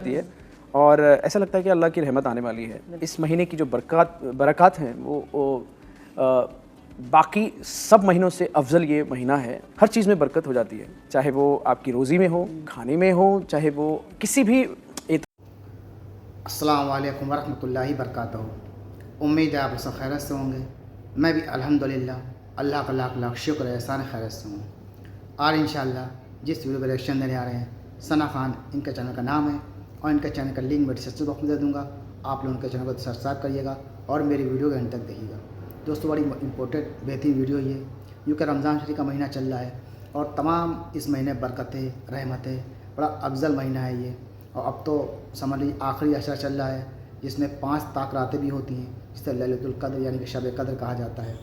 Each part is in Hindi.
है और ऐसा लगता है कि अल्लाह की रहमत आने वाली है। इस महीने की जो बरक़ात हैं वो बाकी सब महीनों से अफजल ये महीना है। हर चीज़ में बरकत हो जाती है, चाहे वो आपकी रोज़ी में हो, खाने में हो, चाहे वो किसी भी। अस्सलाम वालेकुम वरहमतुल्लाहि बरकातहू। उम्मीद है आप सब खैरियत से होंगे। मैं भी अल्हम्दुलिल्लाह अल्लाह का लाख लाख शुक्र है, एहसान खैरियत से हूँ। और इंशाअल्लाह जिस वीडियो का रिएक्शन देने आ रहे हैं, सना खान इनके चैनल का नाम है और इनके चैनल का लिंक मैं डिस्क्रिप्शन बॉक्स में दे दूँगा। आप लोग उनके चैनल को सब्सक्राइब करिएगा और मेरी वीडियो को एंड तक देखिएगा। दोस्तों, बड़ी इंपॉर्टेंट बेहतरीन वीडियो ये, यूँ रमज़ान शरीफ का महीना चल रहा है और तमाम इस महीने बरकतें, रहमतें, बड़ा अफजल महीना है ये। और अब तो समझ लीजिए आखिरी अशरा चल रहा है, जिसमें 5 ताक रातें भी होती हैं, जिसे लैलतुल क़द्र यानी कि शब कद्र कहा जाता है।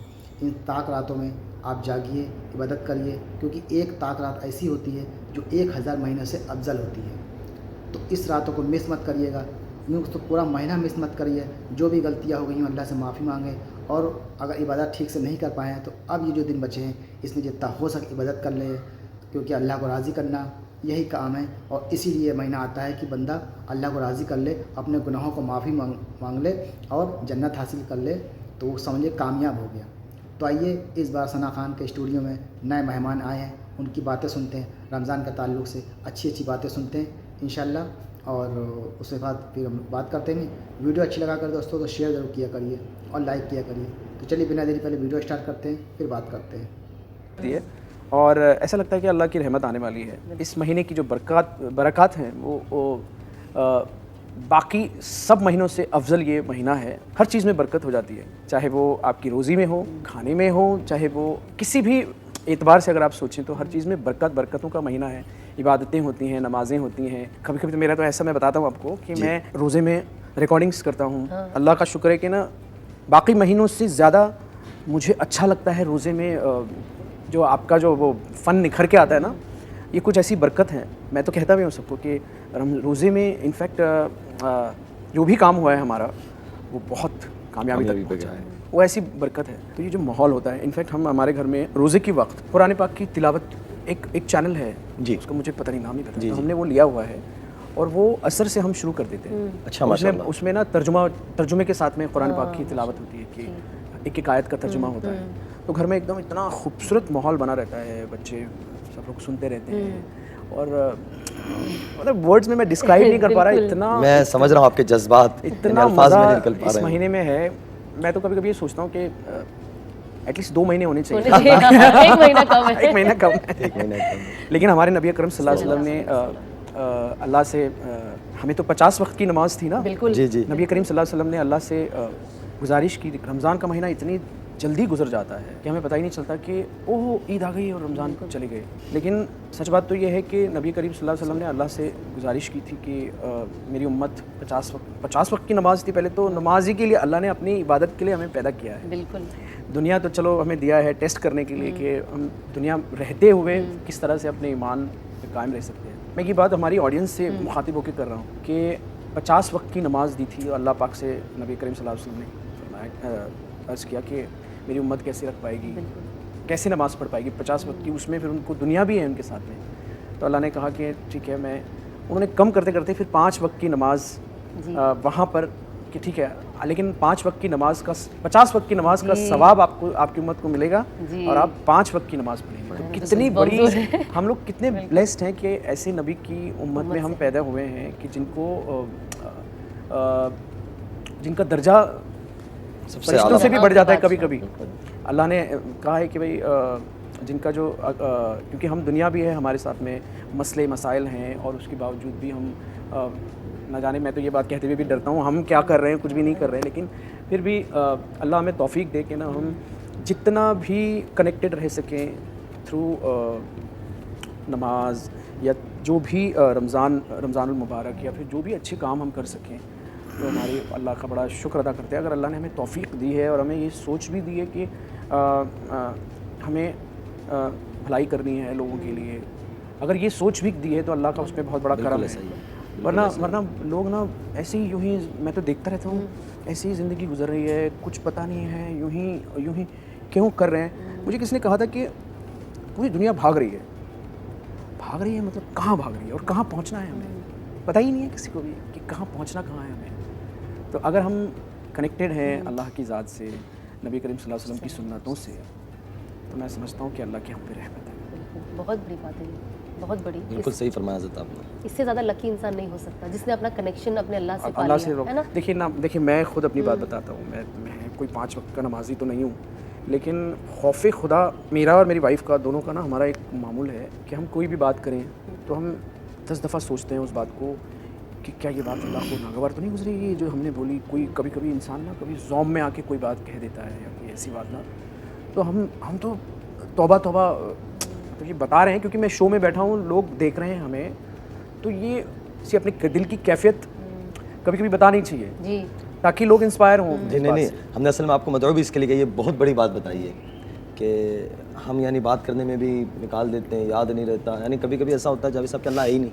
इन ताक रातों में आप जागिए, इबादत करिए, क्योंकि एक ताक रात ऐसी होती है जो 1000 महीने से अफजल होती है। तो इस रातों को मिस मत करिएगा, यूँ तो पूरा महीना मिस मत करिए। जो भी गलतियाँ हो गई हैं अल्लाह से माफ़ी मांगें, और अगर इबादत ठीक से नहीं कर पाए हैं तो अब ये जो दिन बचे हैं इसमें जितना हो सके इबादत कर ले, क्योंकि अल्लाह को राज़ी करना यही काम है। और इसीलिए महीना आता है कि बंदा अल्लाह को राज़ी कर ले, अपने गुनाहों को माफ़ी मांग ले और जन्नत हासिल कर ले, तो वो समझिए कामयाब हो गया। तो आइए इस बार सना खान के स्टूडियो में नए मेहमान आए हैं, उनकी बातें सुनते हैं, रमज़ान के ताल्लुक़ से अच्छी अच्छी बातें सुनते हैं इंशाअल्लाह। और उसके बाद फिर हम बात करते हैं। वीडियो अच्छी लगा कर दोस्तों तो शेयर ज़रूर किया करिए और लाइक किया करिए। तो चलिए बिना देरी पहले वीडियो स्टार्ट करते हैं, फिर बात करते हैं। और ऐसा लगता है कि अल्लाह की रहमत आने वाली है। इस महीने की जो बरक़ात हैं वो बाकी सब महीनों से अफजल ये महीना है। हर चीज़ में बरकत हो जाती है, चाहे वो आपकी रोज़ी में हो, खाने में हो, चाहे वो किसी भी एतबार से अगर आप सोचें तो हर चीज़ में बरकतों का महीना है। इबादतें होती हैं, नमाज़ें होती हैं। कभी कभी तो मेरा तो ऐसा, मैं बताता हूँ आपको कि मैं रोज़े में रिकॉर्डिंग्स करता हूँ। अल्लाह का शुक्र है कि ना बाकी महीनों से ज़्यादा मुझे अच्छा लगता है रोज़े में जो आपका जो वो फ़न निखर के आता है ना, ये कुछ ऐसी बरकत है। मैं तो कहता भी हूँ सबको कि रोज़े में इनफैक्ट जो भी काम हुआ है हमारा वो बहुत कामयाबी तक पहुँचा है, वो ऐसी बरकत है। तो ये जो माहौल होता है, इनफैक्ट हम हमारे घर में रोज़े की वक्त कुरान पाक की तिलावत, एक चैनल है जी, उसका मुझे पता नहीं नाम नहीं पता, तो हमने वो लिया हुआ है और वो असर से हम शुरू कर देते हैं। अच्छा, उसमें ना तर्जुमे के साथ में कुरान पाक की तिलावत होती है कि एक आयत का तर्जुमा होता है। तो घर में एकदम इतना खूबसूरत माहौल बना रहता है, बच्चे सब लोग सुनते रहते हैं। और मतलब वर्ड्स में मैं डिस्क्राइब नहीं कर पा रहा, इतना मैं समझ रहा हूँ आपके जज्बात इतना मज़ा इस महीने में है। मैं तो कभी कभी ये सोचता हूँ कि एटलीस्ट 2 महीने होने चाहिए। एक महीना कम है। एक महीना कम। लेकिन हमारे नबी अकरम सल्लल्लाहु अलैहि वसल्लम ने अल्लाह से, हमें तो 50 वक्त की नमाज थी ना, जी। नबी करीम सल्लल्लाहु अलैहि वसल्लम ने अल्लाह से गुजारिश की। रमज़ान का महीना इतनी जल्दी गुजर जाता है कि हमें पता ही नहीं चलता कि ओह ईद आ गई और रमज़ान चली गई। लेकिन सच बात तो ये है कि नबी करीम सल्लल्लाहु अलैहि वसल्लम ने अल्लाह से गुजारिश की थी कि मेरी उम्मत 50 वक्त की नमाज थी पहले, तो नमाज ही के लिए अल्लाह ने अपनी इबादत के लिए हमें पैदा किया है। बिल्कुल, दुनिया तो चलो हमें दिया है टेस्ट करने के लिए कि हम दुनिया रहते हुए किस तरह से अपने ईमान पे कायम रह सकते हैं। मैं ये बात हमारी ऑडियंस से मुखातिब होकर कर रहा हूँ कि 50 वक्त की नमाज दी थी और अल्लाह पाक से नबी करीम सल्लल्लाहु अलैहि वसल्लम ने अर्ज़ किया कि मेरी उम्मत कैसे रख पाएगी, कैसे नमाज़ पढ़ पाएगी 50 वक्त की, उसमें फिर उनको दुनिया भी है उनके साथ में। तो अल्लाह ने कहा कि ठीक है, उन्होंने कम करते करते फिर 5 वक्त की नमाज़ वहाँ पर कि ठीक है, लेकिन 5 वक्त की नमाज का 50 वक्त की नमाज का सवाब आपको, आपकी उम्मत को मिलेगा और आप 5 वक्त की नमाज पढ़ेंगे। तो कितनी बड़ी हम लोग कितने ब्लेस्ड हैं कि ऐसे नबी की उम्मत में हम पैदा हुए हैं कि जिनका दर्जा फरिश्तों से भी बढ़ जाता है कभी कभी। अल्लाह ने कहा है कि भाई जिनका जो क्योंकि हम दुनिया भी है हमारे साथ में, मसले मसाइल हैं, और उसके बावजूद भी हम ना जाने, मैं तो ये बात कहते हुए भी डरता हूँ हम क्या कर रहे हैं, कुछ भी नहीं कर रहे हैं, लेकिन फिर भी अल्लाह हमें तौफीक दे के ना हम जितना भी कनेक्टेड रह सकें थ्रू नमाज या जो भी रमज़ानुल मुबारक या फिर जो भी अच्छे काम हम कर सकें, तो हमारे अल्लाह का बड़ा शुक्र अदा करते हैं। अगर अल्लाह ने हमें तौफीक दी है और हमें ये सोच भी दी है कि हमें भलाई करनी है लोगों के लिए, अगर ये सोच भी दी है तो अल्लाह का उसमें बहुत बड़ा करम है। वरना लोग ना ऐसे ही यूँ ही, मैं तो देखता रहता हूँ ऐसी ही ज़िंदगी गुजर रही है, कुछ पता नहीं है, यूँ ही क्यों कर रहे हैं। मुझे किसी ने कहा था कि पूरी दुनिया भाग रही है, मतलब कहाँ भाग रही है और कहाँ पहुँचना है हमें। पता ही नहीं है किसी को भी कि कहाँ पहुँचना कहाँ है हमें। तो अगर हम कनेक्टेड हैं अल्लाह की ज़ात से, नबी करीम सल्लल्लाहु अलैहि वसल्लम की सुन्नतों से, तो मैं समझता हूँ कि अल्लाह की हम पे रहमत है। बहुत बड़ी बात है ये, बहुत बड़ी। बिल्कुल सही फरमाया हज़रत आपने। इससे ज़्यादा लकी इंसान नहीं हो सकता जिसने अपना कनेक्शन अपने अल्लाह से पा अल्लाह लिया, है ना। देखिए मैं खुद अपनी बात बताता हूँ। मैं कोई 5 वक्त का नमाजी तो नहीं हूँ, लेकिन खौफ खुदा मेरा और मेरी वाइफ का दोनों का ना हमारा एक मामूल है कि हम कोई भी बात करें तो हम 10 दफ़ा सोचते हैं उस बात को कि क्या ये बात अल्लाह को नागवार तो नहीं गुजरेगी जो हमने बोली। कोई कभी कभी इंसान ना कभी ज़ौम में आके कोई बात कह देता है या कोई ऐसी बात ना, तो हम तो तौबा तौबा तो ये बता रहे हैं क्योंकि मैं शो में बैठा हूँ, लोग देख रहे हैं हमें, तो ये इसी अपने दिल की कैफियत कभी कभी बतानी चाहिए जी, ताकि लोग इंस्पायर हों। जी नहीं, हमने असल में आपको मदऊ भी इसके लिए कही है, बहुत बड़ी बात बताई है कि हम यानी बात करने में भी निकाल देते हैं, याद नहीं रहता। यानी कभी कभी ऐसा होता है जब सब अल्लाह है ही नहीं,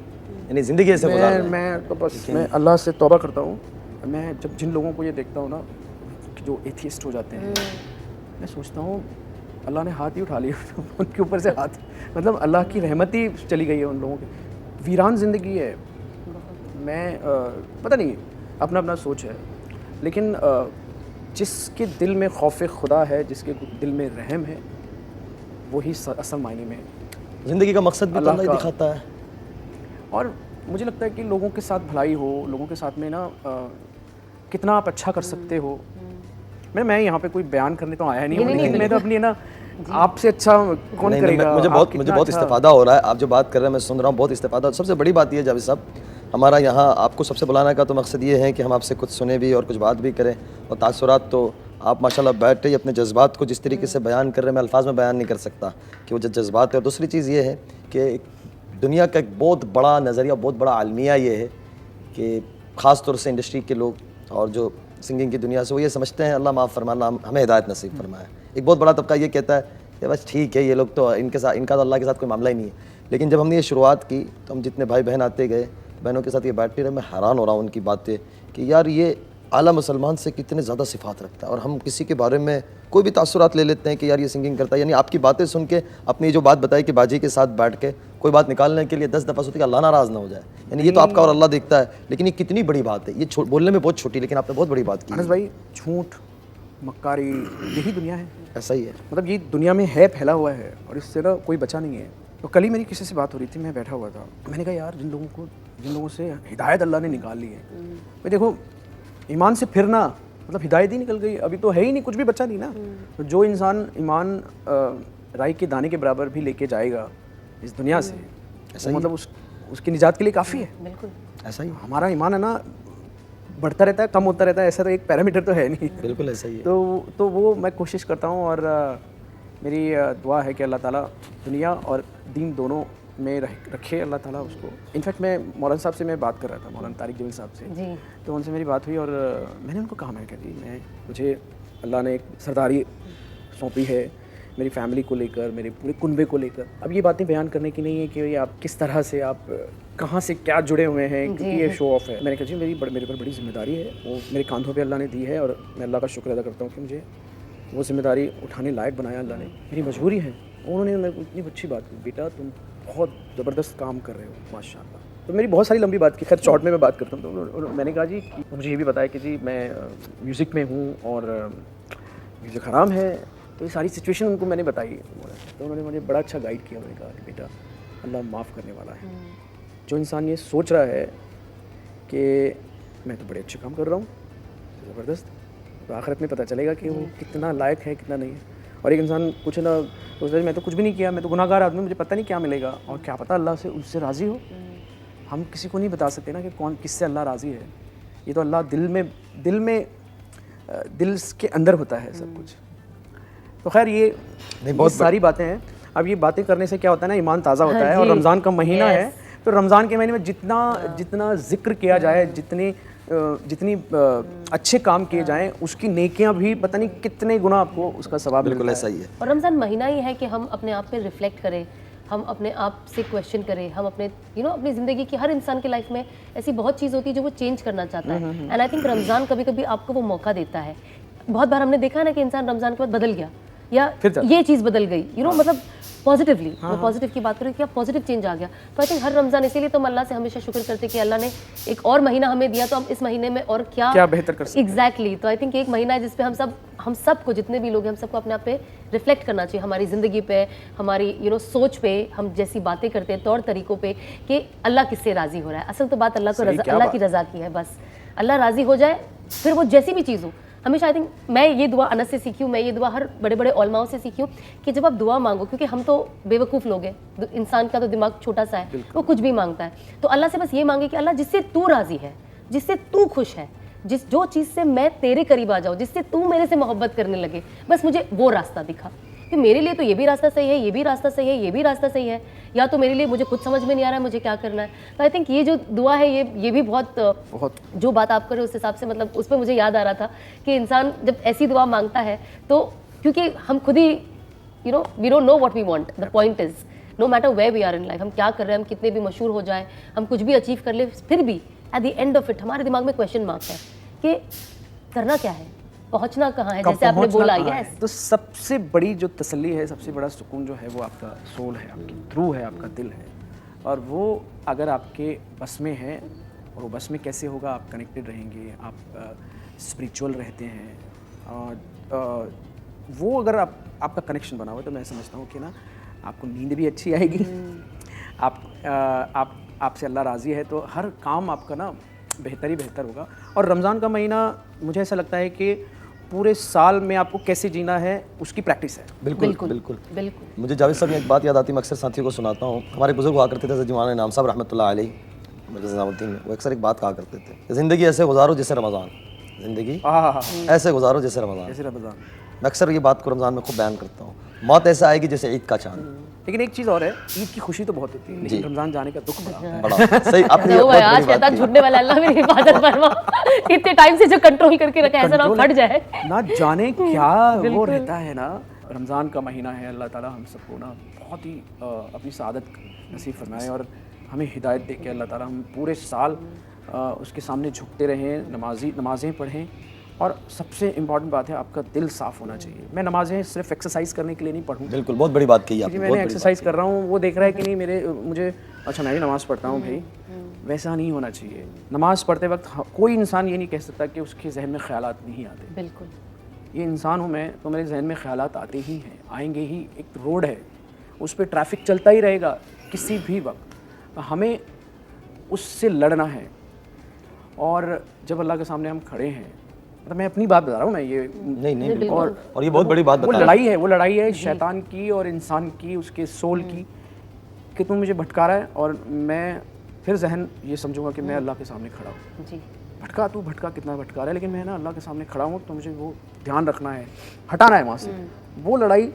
यानी ज़िंदगी ऐसे गुजार रहे हैं। मैं तो बस मैं अल्लाह से तौबा करता हूँ। मैं जब जिन लोगों को ये देखता हूँ ना कि जो एथियस्ट हो जाते हैं, मैं सोचता हूँ अल्लाह ने हाथ ही उठा लिया उनके ऊपर से हाथ, मतलब अल्लाह की रहमत ही चली गई है उन लोगों की। वीरान ज़िंदगी है। मैं पता नहीं, अपना अपना सोच है, लेकिन जिसके दिल में खौफ खुदा है, जिसके दिल में रहम है, वही असल मायने में ज़िंदगी का मकसद भी तो अल्लाह अल्लाह ही का। दिखाता है। और मुझे लगता है कि लोगों के साथ भलाई हो, लोगों के साथ में ना कितना आप अच्छा कर सकते हो। मैं यहाँ पे कोई बयान करने तो आया नहीं हूँ, लेकिन मैं तो अपनी ना आपसे अच्छा कौन नहीं, करेगा। मुझे बहुत अच्छा इस्तेफादा हो रहा है। आप जो बात कर रहे हैं मैं सुन रहा हूँ, बहुत इस्तेफादा। सबसे बड़ी बात ये है जावेद साहब, हमारा यहाँ आपको सबसे बुलाने का तो मकसद ये है कि हम आपसे कुछ सुने भी और कुछ बात भी करें। और तासुरात तो आप माशाल्लाह बैठे ही अपने जज्बात को जिस तरीके से बयान कर रहे हैं, मैं अल्फाज में बयान नहीं कर सकता कि वो जो जज्बात है। और दूसरी चीज़ ये है कि दुनिया का एक बहुत बड़ा नज़रिया, बहुत बड़ा आलमिया ये है कि ख़ास तौर से इंडस्ट्री के लोग और जो सिंगिंग की दुनिया से, वो ये समझते हैं अल्लाह माफ़ फरमाना, हमें हिदायत नसीब फरमाए। एक बहुत बड़ा तबका ये कहता है कि बस ठीक है, ये लोग तो इनका तो अल्लाह के साथ कोई मामला ही नहीं है। लेकिन जब हमने ये शुरुआत की तो हम जितने भाई बहन आते गए, बहनों के साथ ये बैठते रहे, मैं हैरान हो रहा हूँ उनकी बातें कि यार ये आला मुसलमान से कितने ज़्यादा सिफ़ात रखता है। और हम किसी के बारे में कोई भी तासुरात ले लेते हैं कि यार ये सिंगिंग करता है। यानी आपकी बातें सुन के, अपनी जो बात बताई कि बाजी के साथ बैठ के कोई बात निकालने के लिए 10 दफ़ा सोचते कि अल्लाह नाराज़ ना हो जाए। यानी ये तो आपका और अल्लाह देखता है, लेकिन ये कितनी बड़ी बात है। ये बोलने में बहुत छोटी, लेकिन आपने बहुत बड़ी बात की। अनस भाई, झूठ, मक्कारी, यही दुनिया है। ऐसा ही है, मतलब ये दुनिया में है, फैला हुआ है, और इससे ना कोई बचा नहीं है। तो कल ही मेरी किसी से बात हो रही थी, मैं बैठा हुआ था, मैंने कहा यार जिन लोगों से हिदायत अल्लाह ने निकाल ली है, भाई देखो ईमान से फिरना मतलब हिदायत ही निकल गई, अभी तो है ही नहीं, कुछ भी बचा नहीं ना। तो जो इंसान ईमान राई के दाने के बराबर भी लेके जाएगा इस दुनिया से, ऐसा तो मतलब उसकी निजात के लिए काफ़ी है। बिल्कुल ऐसा ही, हमारा ईमान है ना, बढ़ता रहता है, कम होता रहता है, ऐसा तो एक पैरामीटर तो है नहीं। बिल्कुल ऐसा ही है। तो वो मैं कोशिश करता हूँ, और मेरी दुआ है कि अल्लाह ताला दुनिया और दीन दोनों में रखे अल्लाह ताला उसको। इनफैक्ट मैं मौलाना साहब से मैं बात कर रहा था, मौलाना तारिक जमील साहब से जी, तो उनसे मेरी बात हुई, और मैंने उनको कहा, मैं कहती मुझे अल्लाह ने एक सरदारी सौंपी है मेरी फैमिली को लेकर, मेरे पूरे कुनबे को लेकर। अब ये बातें बयान करने की नहीं है कि आप किस तरह से, आप कहाँ से क्या जुड़े हुए हैं, क्योंकि ये शो ऑफ है। मैंने कहा जी मेरे पर बड़ी जिम्मेदारी है, वो मेरे कांधों पे अल्लाह ने दी है, और मैं अल्लाह का शुक्र अदा करता हूँ कि मुझे वो जिम्मेदारी उठाने लायक बनाया अल्लाह ने, मेरी मजबूरी है। उन्होंने मेरे को इतनी अच्छी बात की, बेटा तुम बहुत ज़बरदस्त काम कर रहे हो माशाल्लाह। तो मेरी बहुत सारी लंबी बात की, खैर शॉर्ट में मैं बात करता हूँ। तो मैंने कहा जी, मुझे ये भी बताया कि जी मैं म्यूज़िक में हूँ और म्यूज़िक हराम है, तो ये सारी सिचुएशन उनको मैंने बताई। तो उन्होंने मुझे बड़ा अच्छा गाइड किया। उन्होंने कहा कि बेटा अल्लाह माफ़ करने वाला है। जो इंसान ये सोच रहा है कि मैं तो बड़े अच्छे काम कर रहा हूँ, ज़बरदस्त, तो आखिरत में पता चलेगा कि वो कितना लायक है, कितना नहीं है। और एक इंसान कुछ ना सोचता है मैं तो कुछ भी नहीं किया, मैं तो गुनाहगार आदमी, मुझे पता नहीं क्या मिलेगा, और क्या पता अल्लाह से उससे राज़ी हो। हम किसी को नहीं बता सकते ना कि कौन किससे अल्लाह राज़ी है। ये तो अल्लाह दिल के अंदर होता है सब कुछ। तो खैर ये बहुत सारी बातें हैं। अब ये बातें करने से क्या होता है ना, ईमान ताज़ा होता है। और रमज़ान का महीना है, तो रमज़ान के महीने में जितना जिक्र किया जाए, जितनी अच्छे काम किए जाएं, उसकी नेकियां भी पता नहीं कितने गुना आपको उसका सवाब मिलता है। बिल्कुल ऐसा ही है। और रमज़ान महीना ही है कि हम अपने आप पे रिफ्लेक्ट करें, हम अपने आप से क्वेश्चन करें, हम अपने अपनी ज़िंदगी की, हर इंसान की लाइफ में ऐसी बहुत चीज़ होती है जो वो चेंज करना चाहता है। एंड आई थिंक रमज़ान कभी कभी आपको वो मौका देता है। बहुत बार हमने देखा है ना कि इंसान रमज़ान के बाद बदल गया, या ये चीज़ बदल गई, मतलब पॉजिटिवली, मैं पॉजिटिव की बात करूँ कि पॉजिटिव चेंज आ गया। तो आई थिंक हर रमज़ान इसीलिए तो हम अल्लाह से हमेशा शुक्र करते कि अल्लाह ने एक और महीना हमें दिया, तो हम इस महीने में और क्या बेहतर कर सकते हैं। एग्जैक्टली। तो आई थिंक एक महीना है जिसपे हम सबको, जितने भी लोग हैं, हम सबको अपने आप पे रिफ्लेक्ट करना चाहिए, हमारी ज़िंदगी पे, हमारी सोच पे, हम जैसी बातें करते हैं, तौर तरीकों पे, कि अल्लाह किससे राज़ी हो रहा है। असल तो बात अल्लाह की रज़ा की है, बस अल्लाह राज़ी हो जाए, फिर वो जैसी भी चीज़ हो। हमेशा आई थिंक मैं ये दुआ अनस से सीखी हूँ, मैं ये दुआ हर बड़े बड़े उलमाओं से सीखी हूँ कि जब आप दुआ मांगो, क्योंकि हम तो बेवकूफ़ लोग हैं, इंसान का तो दिमाग छोटा सा है, वो कुछ भी मांगता है। तो अल्लाह से बस ये मांगे कि अल्लाह जिससे तू राज़ी है, जिससे तू खुश है, जो चीज़ से मैं तेरे करीब आ जाऊँ, जिससे तू मेरे से मोहब्बत करने लगे, बस मुझे वो रास्ता दिखा कि मेरे लिए तो ये भी रास्ता सही है, ये भी रास्ता सही है, ये भी रास्ता सही है, या तो मेरे लिए मुझे खुद समझ में नहीं आ रहा है मुझे क्या करना है। तो आई थिंक ये जो दुआ है, ये भी बहुत जो बात आप कर रहे हो उस हिसाब से, मतलब उस पर मुझे याद आ रहा था कि इंसान जब ऐसी दुआ मांगता है तो, क्योंकि हम खुद ही we don't know what we want, the point is no matter where we are in life, हम क्या कर रहे हैं, हम कितने भी मशहूर हो जाए, हम कुछ भी अचीव कर ले, फिर भी at the end of it हमारे दिमाग में क्वेश्चन मार्क है कि करना क्या है, पहुंचना कहाँ है, जैसे आपने बोला। यस, तो सबसे बड़ी जो तसल्ली है, सबसे बड़ा सुकून जो है वो आपका सोल है, आपकी रूह है, आपका दिल है, और वो अगर आपके बस में है, और वो बस में कैसे होगा, आप कनेक्टेड रहेंगे, आप स्पिरिचुअल रहते हैं, और वो अगर आपका कनेक्शन बना हुआ है, तो मैं समझता हूँ कि ना आपको नींद भी अच्छी आएगी, आपसे अल्लाह राज़ी है, तो हर काम आपका ना बेहतर ही बेहतर होगा। और रमज़ान का महीना मुझे ऐसा लगता है कि पूरे साल में आपको कैसे जीना है उसकी प्रैक्टिस है। बिल्कुल। मुझे जावेद साहब ने एक बात याद आती है, मैं अक्सर साथियों को सुनाता हूँ। हमारे बुजुर्ग हुआ करते थे, जमाना इनाम साहब रहमतुल्लाह अलैह, मिर्ज़ा निज़ामुद्दीन, वो अक्सर एक बात कहा करते थे, ज़िंदगी ऐसे गुजारो जैसे रमज़ान, ज़िंदगी ऐसे गुजारो जैसे रमज़ान। मैं अक्सर ये बात को रमज़ान में खूब बयान करता हूँ। मौत ऐसा आएगी जैसे ईद का चांद। लेकिन एक चीज़ और है, ईद की खुशी तो बहुत होती है, लेकिन रमज़ान जाने का दुख बड़ा सही। आपने आज कहता झूठने वाला, अल्लाह मेरी हिफाजत फरमा, इतने टाइम से जो कंट्रोल करके रखा है, ऐसा ना फट जाए ना जाने क्या वो रहता है ना। रमज़ान का महीना है, अल्लाह ताला हम सबको ना बहुत ही अपनी सादत नसीब फरमाए, और हमें हिदायत दे के अल्लाह ताला हम पूरे साल उसके सामने झुकते रहें, नमाज़ें पढ़ें, और सबसे इम्पॉर्टेंट बात है आपका दिल साफ़ होना चाहिए। मैं नमाज़ें सिर्फ एक्सरसाइज करने के लिए नहीं पढ़ूँ, बिल्कुल, बहुत बड़ी बात कही आपने। क्योंकि मैंने एक्सरसाइज कर रहा हूँ, वो देख रहा है कि नहीं मुझे अच्छा मैं भी नमाज़ पढ़ता हूँ भाई, वैसा नहीं होना चाहिए। नमाज़ पढ़ते वक्त कोई इंसान ये नहीं कह सकता कि उसके जहन में ख्यालात नहीं आते। बिल्कुल, ये इंसान हूँ मैं, तो मेरे जहन में ख्यालात आते ही हैं, आएंगे ही। एक रोड है, उस पर ट्रैफिक चलता ही रहेगा किसी भी वक्त, हमें उससे लड़ना है। और जब अल्लाह के सामने हम खड़े हैं, मतलब मैं अपनी बात बता रहा हूँ, मैं ये नहीं और ये बहुत बड़ी बात बता रहा है। वो लड़ाई है शैतान की और इंसान की, उसके सोल की, कि तुम मुझे भटका रहा है, और मैं फिर जहन ये समझूंगा कि मैं अल्लाह के सामने खड़ा हूँ। जी, तू भटका कितना भटका रहा है, लेकिन मैं ना अल्लाह के सामने खड़ा हूँ, तो मुझे वो ध्यान रखना है, हटाना है वहाँ से। वो लड़ाई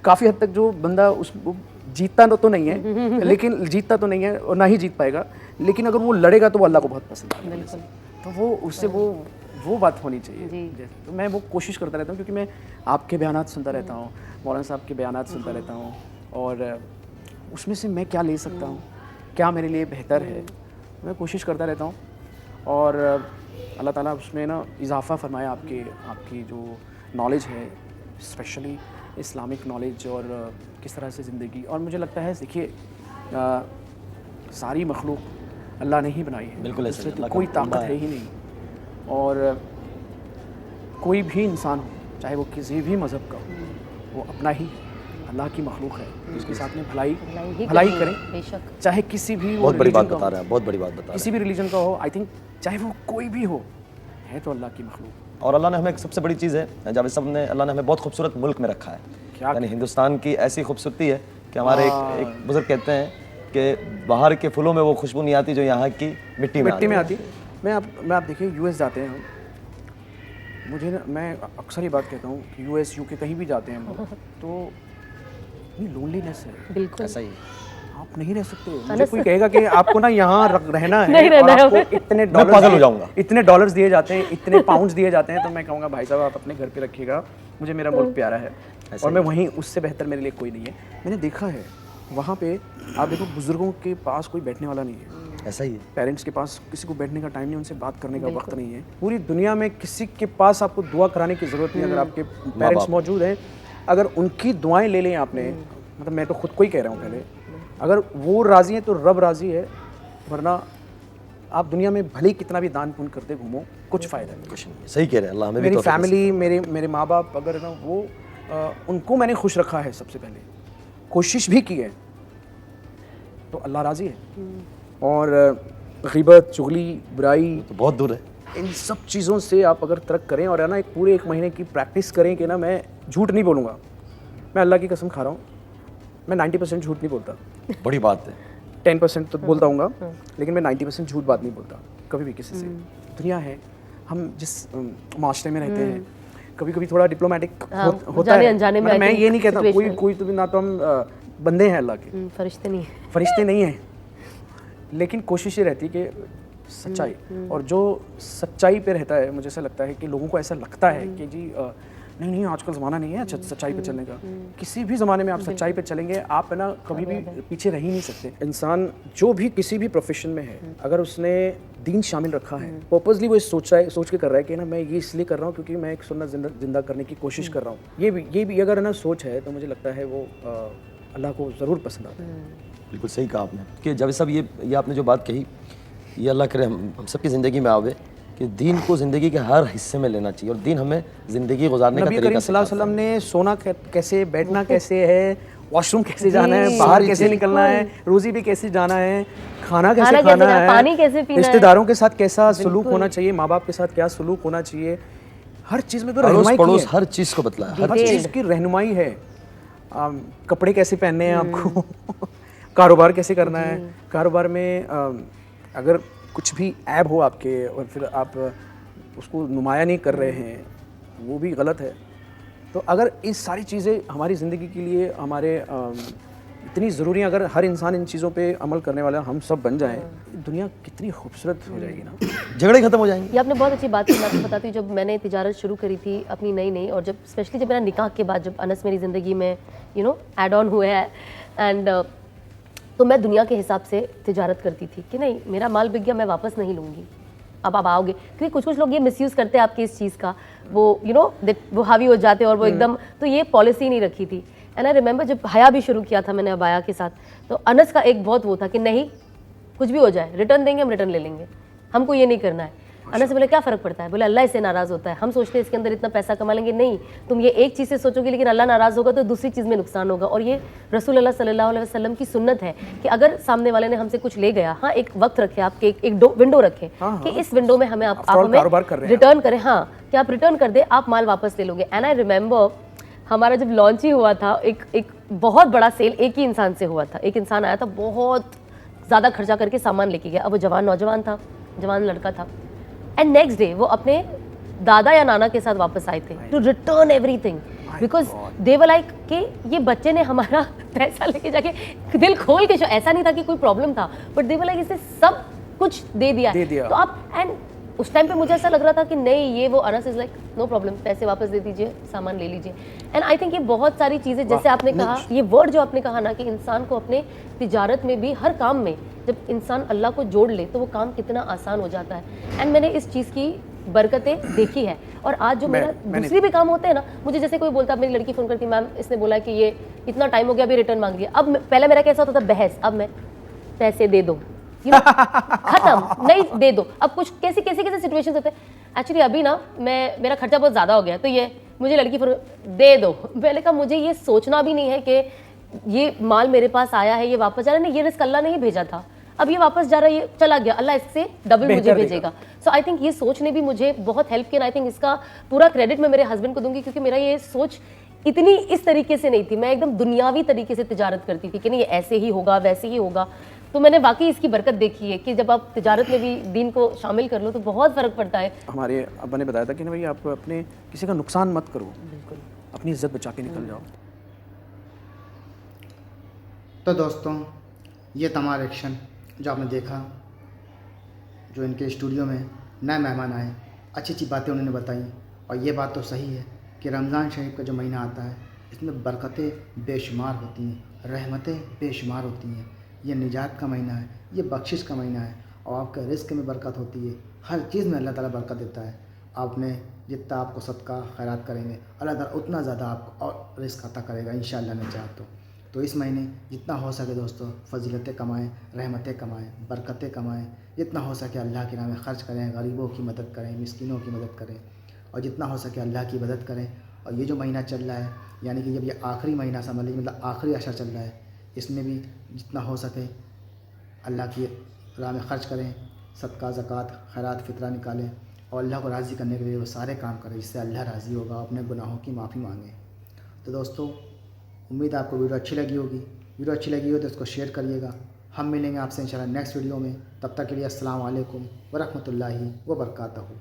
काफ़ी हद तक जो बंदा उसको जीतता तो नहीं है, लेकिन जीतता तो नहीं है और ना ही जीत पाएगा, लेकिन अगर वो लड़ेगा तो वो अल्लाह को बहुत पसंद है, तो वो उससे वो बात होनी चाहिए। तो मैं वो कोशिश करता रहता हूँ, क्योंकि मैं आपके बयानात सुनता रहता हूँ, मौलाना साहब के बयानात सुनता रहता हूँ, और उसमें से मैं क्या ले सकता हूँ, क्या मेरे लिए बेहतर है, मैं कोशिश करता रहता हूँ। और अल्लाह ताला उसमें ना इजाफ़ा फरमाया, आपकी जो नॉलेज है, स्पेशली इस्लामिक नॉलेज, और किस तरह से ज़िंदगी। और मुझे लगता है, देखिए सारी मखलूक अल्लाह ने ही बनाई है, बिल्कुल ऐसे तो कोई ताकत है ही नहीं। और कोई भी इंसान हो, चाहे वो किसी भी मज़हब का हो, वो अपना ही अल्लाह की मखलूक है, उसके साथ में भलाई करें, बेशक, चाहे किसी भी, बहुत बड़ी बात बता रहा है, बहुत बड़ी बात बता रहा है, किसी भी रिलीजन का हो। आई थिंक चाहे वो कोई भी हो, है तो अल्लाह की मखलूक। और अल्लाह ने हमें एक सबसे बड़ी चीज़ है, जावेद साहब ने, अल्लाह ने हमें बहुत खूबसूरत मुल्क में रखा है, यानी हिंदुस्तान की ऐसी खूबसूरती है कि हमारे एक बुजुर्ग कहते हैं कि बाहर के फूलों में वो खुशबू नहीं आती जो यहाँ की मिट्टी में आती। मैं आप देखिए यूएस जाते हैं हम, मुझे ना, मैं अक्सर ये बात कहता हूँ कि यूएस यूके कहीं भी जाते हैं हम, तो इतनी लोनलीनेस है। बिल्कुल ऐसा ही, आप नहीं रह सकते। मुझे कोई कहेगा कि आपको ना यहाँ रहना है और आपको इतने डॉलर, पागल हो जाऊंगा, इतने डॉलर्स दिए जाते हैं, इतने पाउंड्स दिए जाते हैं, तो मैं कहूँगा भाई साहब आप अपने घर पे रखिएगा, मुझे मेरा मुल्क प्यारा है, और मैं वहीं, उससे बेहतर मेरे लिए कोई नहीं है। मैंने देखा है वहाँ पे, आप देखो बुजुर्गों के पास कोई बैठने वाला नहीं है, ऐसा ही है, पेरेंट्स के पास किसी को बैठने का टाइम नहीं, उनसे बात करने का वक्त नहीं है। पूरी दुनिया में किसी के पास आपको दुआ कराने की ज़रूरत नहीं, अगर आपके पेरेंट्स मौजूद हैं, अगर उनकी दुआएं ले लें आपने, मतलब मैं तो खुद को ही कह रहा हूँ पहले, अगर वो राज़ी हैं तो रब राज़ी है, वरना आप दुनिया में भले ही कितना भी दान पुण्य करते घूमो, कुछ फ़ायदा नहीं। कुछ नहीं, सही कह रहे हैं, अल्लाह हमें भी मेरी तौफीक नसीब फैमिली, मेरे माँ बाप अगर ना वो उनको मैंने खुश रखा है, सबसे पहले कोशिश भी की है, तो अल्लाह राज़ी है। और ग़ीबत, चुगली, बुराई, तो बहुत दूर है। इन सब चीज़ों से आप अगर तर्क करें और है ना एक पूरे 1 महीने की प्रैक्टिस करें कि ना मैं झूठ नहीं बोलूँगा, मैं अल्लाह की कसम खा रहा हूँ, मैं 90% झूठ नहीं बोलता, बड़ी बात है। 10% तो बोलता हूँगा, लेकिन मैं 90% झूठ बात नहीं बोलता कभी भी किसी से। दुनिया है, हम जिस माशरे में रहते हैं, कभी कभी थोड़ा डिप्लोमेटिक होता जाने है। अनजाने में मतलब I मैं think ये नहीं कहता situation- कोई तो भी, ना तो हम बंदे हैं अल्लाह के, फरिश्ते नहीं है। फरिश्ते नहीं हैं, लेकिन कोशिश ये रहती है कि सच्चाई, और जो सच्चाई पे रहता है, मुझे ऐसा लगता है कि लोगों को ऐसा लगता है कि जी नहीं आजकल ज़माना नहीं है अच्छा सच्चाई पे चलने का। किसी भी ज़माने में आप सच्चाई पे चलेंगे, आप है ना कभी भी पीछे रह ही नहीं सकते। इंसान जो भी किसी भी प्रोफेशन में है, अगर उसने दीन शामिल रखा है, पर्पसली वो सोच के कर रहा है कि ना मैं ये इसलिए कर रहा हूँ क्योंकि मैं एक सुन्नत जिंदा करने की कोशिश कर रहा हूँ, ये भी अगर है ना सोच है, तो मुझे लगता है वो अल्लाह को ज़रूर पसंद आता है। बिल्कुल सही कहा आपने कि जावेद साहब, ये आपने जो बात कही, ये अल्लाह करे हम सबकी ज़िंदगी में आवे कि दीन को ज़िंदगी के हर हिस्से में लेना चाहिए, और दीन हमें ज़िंदगी गुजारने का नबी तरीका करीम सल्लल्लाहु अलैहि वसल्लम ने सोना कैसे, बैठना कैसे है, वॉशरूम कैसे जाना है, बाहर कैसे निकलना है, रोज़ी भी कैसे जाना है, खाना कैसे खाना है, पानी कैसे पीना है, रिश्तेदारों के साथ कैसा सलूक होना चाहिए, माँ बाप के साथ क्या सलूक होना चाहिए, हर चीज़ में तो रहनुमाई की है। हर चीज़ को बतलाया, हर चीज़ की रहनुमाई है। कपड़े कैसे पहनने हैं आपको, कारोबार कैसे करना है, कारोबार में अगर कुछ भी ऐब हो आपके और फिर आप उसको नुमाया नहीं कर रहे हैं, वो भी गलत है। तो अगर ये सारी चीज़ें हमारी ज़िंदगी के लिए हमारे इतनी ज़रूरी हैं, अगर हर इंसान इन चीज़ों पे अमल करने वाला हम सब बन जाएं, दुनिया कितनी खूबसूरत हो जाएगी ना, झगड़े खत्म हो जाएंगे। ये आपने बहुत अच्छी बात की। मैं आपको बताती हूँ, जब मैंने तिजारत शुरू करी थी अपनी नई और जब स्पेशली जब मेरा निकाह के बाद जब अनस मेरी ज़िंदगी में ऐड ऑन हुए हैं, एंड तो मैं दुनिया के हिसाब से तिजारत करती थी कि नहीं, मेरा माल बिक गया, मैं वापस नहीं लूँगी, अब आप आओगे, क्योंकि कुछ लोग ये मिसयूज़ करते हैं आपकी इस चीज़ का, वो वो हावी हो जाते हैं और वो एकदम, तो ये पॉलिसी नहीं रखी थी। एंड आई रिमेंबर जब हया भी शुरू किया था मैंने अबाया के साथ, तो अनस का एक बहुत वो था कि नहीं, कुछ भी हो जाए रिटर्न देंगे, हम रिटर्न ले लेंगे, हमको ये नहीं करना है। अनस से बोले क्या फ़र्क पड़ता है, बोले अल्लाह इससे नाराज़ होता है, हम सोचते हैं इसके अंदर इतना पैसा कमा लेंगे, नहीं, तुम ये एक चीज़ से सोचोगे लेकिन अल्लाह नाराज़ होगा तो दूसरी चीज़ में नुकसान होगा। और ये रसूल अल्लाह सल्लल्लाहु अलैहि वसल्लम की सुन्नत है कि अगर सामने वाले ने हमसे कुछ ले गया, हाँ, एक वक्त रखे आपके, एक विंडो रखे कि इस विंडो में हमें आप हमें रिटर्न करें, हाँ, कि आप रिटर्न कर दे, आप माल वापस ले लोगे। एंड आई रिमेंबर हमारा जब लॉन्च ही हुआ था, एक बहुत बड़ा सेल एक ही इंसान से हुआ था। एक इंसान आया था, बहुत ज़्यादा खर्चा करके सामान लेके गया। अब वो जवान लड़का था, एंड नेक्स्ट डे वो अपने दादा या नाना के साथ वापस आए थे to return everything, because they were like कि ये बच्चे ने हमारा पैसा लेके जाके दिल खोल के, ऐसा नहीं था कि कोई प्रॉब्लम था, बट दे वर लाइक इसे सब कुछ दे दिया। तो आप, एंड उस टाइम पे मुझे ऐसा लग रहा था कि नहीं, ये वो अनस इज लाइक नो प्रॉब्लम, पैसे वापस दे दीजिए, सामान ले लीजिए। एंड आई थिंक ये बहुत सारी चीज़ें, जैसे आपने कहा, ये वर्ड जो आपने कहा ना कि इंसान को अपने तिजारत में भी, हर काम में जब इंसान अल्लाह को जोड़ ले तो वो काम कितना आसान हो जाता है। एंड मैंने इस चीज़ की बरकतें देखी है। और आज जो मेरा दूसरी भी काम होते हैं ना, मुझे जैसे कोई बोलता है, मेरी लड़की फ़ोन करती, मैम इसने बोला कि ये इतना टाइम हो गया, अभी रिटर्न मांग लिया। अब पहले मेरा कैसा होता था बहस, अब मैं पैसे दे दो, खत्म, नहीं दे दो। अब कुछ कैसे सिचुएशंस होते हैं, एक्चुअली अभी ना मेरा खर्चा बहुत ज़्यादा हो गया, तो ये मुझे लड़की फ़ोन दे दो। पहले का मुझे ये सोचना भी नहीं है कि ये माल मेरे पास आया है, ये वापस जा रहा है, नहीं, ये रिस्क अल्लाह ने ही भेजा था, अब ये वापस जा रहा है, ये चला गया, अल्लाह इससे डबल मुझे भेजेगा। सो आई थिंक ये सोच ने भी मुझे बहुत हेल्प किया। आई थिंक इसका पूरा क्रेडिट मैं मेरे हस्बैंड को दूंगी, क्योंकि मेरा ये सोच इतनी इस तरीके से नहीं थी। मैं एकदम दुनियावी तरीके से तिजारत करती थी कि नहीं, ये ऐसे ही होगा, वैसे ही होगा। तो मैंने वाकई इसकी बरकत देखी है कि जब आप तिजारत में भी दीन को शामिल कर लो तो बहुत फ़र्क पड़ता है। हमारे अब्बा ने बताया था कि ना भाई, आप अपने किसी का नुकसान मत करो, बिल्कुल, अपनी इज्जत बचा के निकल जाओ। तो दोस्तों, ये तमाम रिएक्शन जो आपने देखा, जो इनके स्टूडियो में नए मेहमान आए, अच्छी अच्छी बातें उन्होंने बताई। और ये बात तो सही है कि रमज़ान शरीफ का जो महीना आता है, इसमें बरकतें बेशुमार होती हैं, रहमतें बेशुमार होती हैं। ये निजात का महीना है, ये बख्शिश का महीना है, और आपके रिस्क में बरकत होती है। हर चीज़ में अल्लाह ताला बरकत देता है। आपने जितना आपको सदका खैरात करेंगे, अल्लाह ताला उतना ज़्यादा आपको और रिस्क अता करेगा, इंशाअल्लाह ने चाहा तो। तो इस महीने जितना हो सके दोस्तों फजीलतें कमाएं, रहमतें कमाएं, बरकतें कमाएं, जितना हो सके अल्लाह के नाम में ख़र्च करें, गरीबों की मदद करें, मिस्किनों की मदद करें और जितना हो सके अल्लाह की मदद करें। और ये जो महीना चल रहा है यानी कि जब ये आखिरी महीना समझ लीजिए, मतलब आखिरी अशर चल रहा है, इसमें भी जितना हो सके अल्लाह की राह में ख़र्च करें, सदका, ज़कात, खैरात, फ़ितरा निकालें और अल्लाह को राज़ी करने के लिए वो सारे काम करें जिससे अल्लाह राज़ी होगा, अपने गुनाहों की माफ़ी मांगें। तो दोस्तों उम्मीद है आपको वीडियो अच्छी लगी होगी। वीडियो अच्छी लगी हो तो इसको शेयर करिएगा। हम मिलेंगे आपसे इंशाल्लाह नेक्स्ट वीडियो में। तब तक के लिए अस्सलाम वालेकुम व रहमतुल्लाहि व बरकातहू।